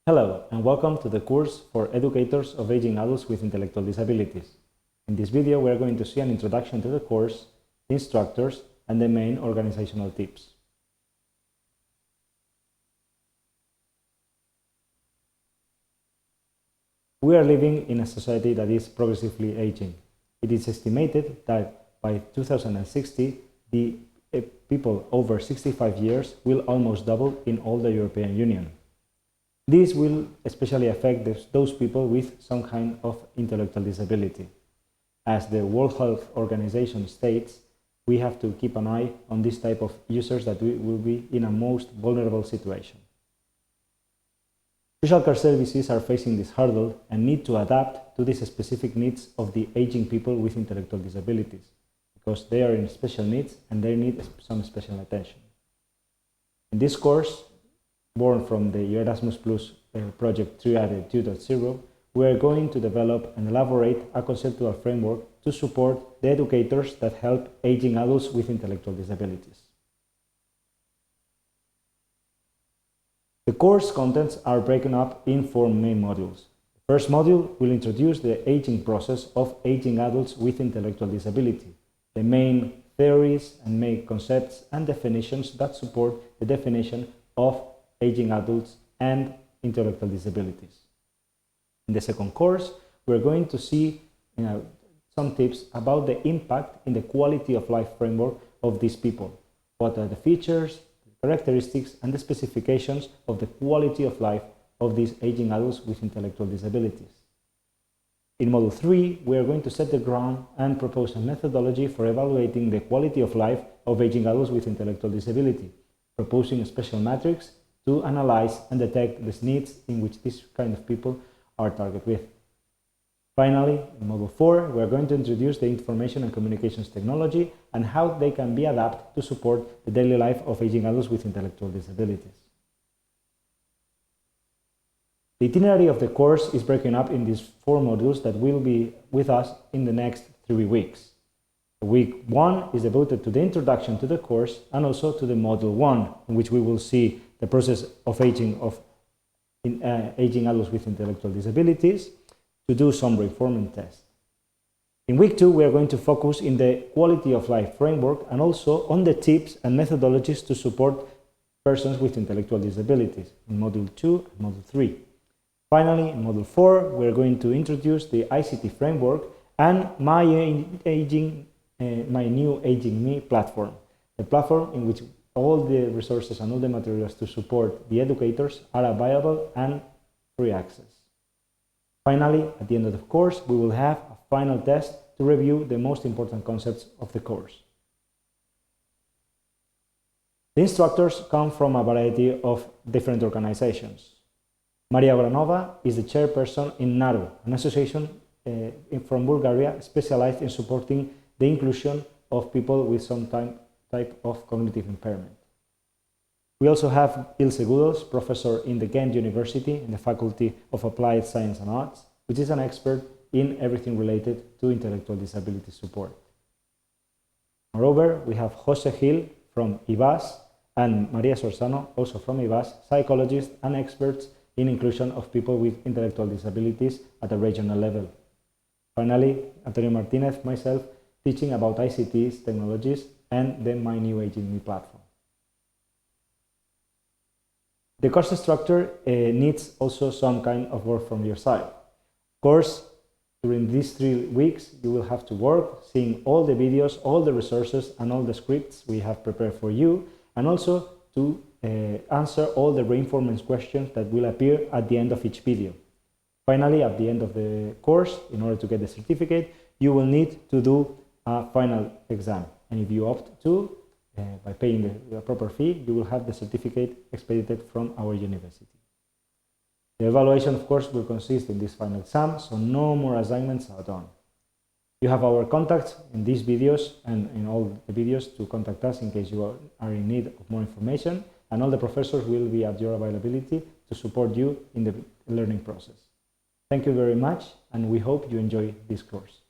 Hello and welcome to the course for educators of aging adults with intellectual disabilities. In this video we are going to see an introduction to the course, the instructors and the main organizational tips. We are living in a society that is progressively aging. It is estimated that by 2060 the people over 65 years will almost double in all the European Union. This will especially affect those people with some kind of intellectual disability. As the World Health Organization states, we have to keep an eye on this type of users that will be in a most vulnerable situation. Social care services are facing this hurdle and need to adapt to these specific needs of the aging people with intellectual disabilities, because they are in special needs and they need some special attention. In this course, born from the Erasmus Plus project Triade 2.0, we are going to develop and elaborate a conceptual framework to support the educators that help aging adults with intellectual disabilities. The course contents are broken up in 4 main modules. The first module will introduce the aging process of aging adults with intellectual disability, the main theories and main concepts and definitions that support the definition of aging adults and intellectual disabilities. In the second course, we're going to see some tips about the impact in the quality of life framework of these people. What are the features, the characteristics, and the specifications of the quality of life of these aging adults with intellectual disabilities. In Module 3, we are going to set the ground and propose a methodology for evaluating the quality of life of aging adults with intellectual disability, proposing a special matrix to analyze and detect the needs in which these kind of people are targeted with. Finally, in Module 4, we are going to introduce the information and communications technology and how they can be adapted to support the daily life of aging adults with intellectual disabilities. The itinerary of the course is broken up in these 4 modules that will be with us in the next 3 weeks. Week 1 is devoted to the introduction to the course and also to the Module 1, in which we will see the process of aging adults with intellectual disabilities, to do some reforming tests. In Week 2, we are going to focus in the quality of life framework and also on the tips and methodologies to support persons with intellectual disabilities in Module 2 and Module 3. Finally, in Module 4, we are going to introduce the ICT framework and my new Aging Me platform, the platform in which all the resources and all the materials to support the educators are available and free access. Finally, at the end of the course, we will have a final test to review the most important concepts of the course. The instructors come from a variety of different organizations. Maria Granova is the chairperson in NARU, an association from Bulgaria specialized in supporting the inclusion of people with some type of cognitive impairment. We also have Ilse Gudos, professor in the Ghent University in the Faculty of Applied Science and Arts, which is an expert in everything related to intellectual disability support. Moreover, we have Jose Gil from IVAS and Maria Sorsano, also from IVAS, psychologists and experts in inclusion of people with intellectual disabilities at a regional level. Finally, Antonio Martinez, myself, teaching about ICT technologies and the My New Aging Me platform. The course structure needs also some kind of work from your side. Of course, during these 3 weeks, you will have to work seeing all the videos, all the resources, and all the scripts we have prepared for you, and also to answer all the reinforcement questions that will appear at the end of each video. Finally, at the end of the course, in order to get the certificate, you will need to do a final exam. And if you opt to, by paying the proper fee, you will have the certificate expedited from our university. The evaluation, of course, will consist in this final exam, so no more assignments are done. You have our contacts in these videos and in all the videos to contact us in case you are in need of more information, and all the professors will be at your availability to support you in the learning process. Thank you very much, and we hope you enjoy this course.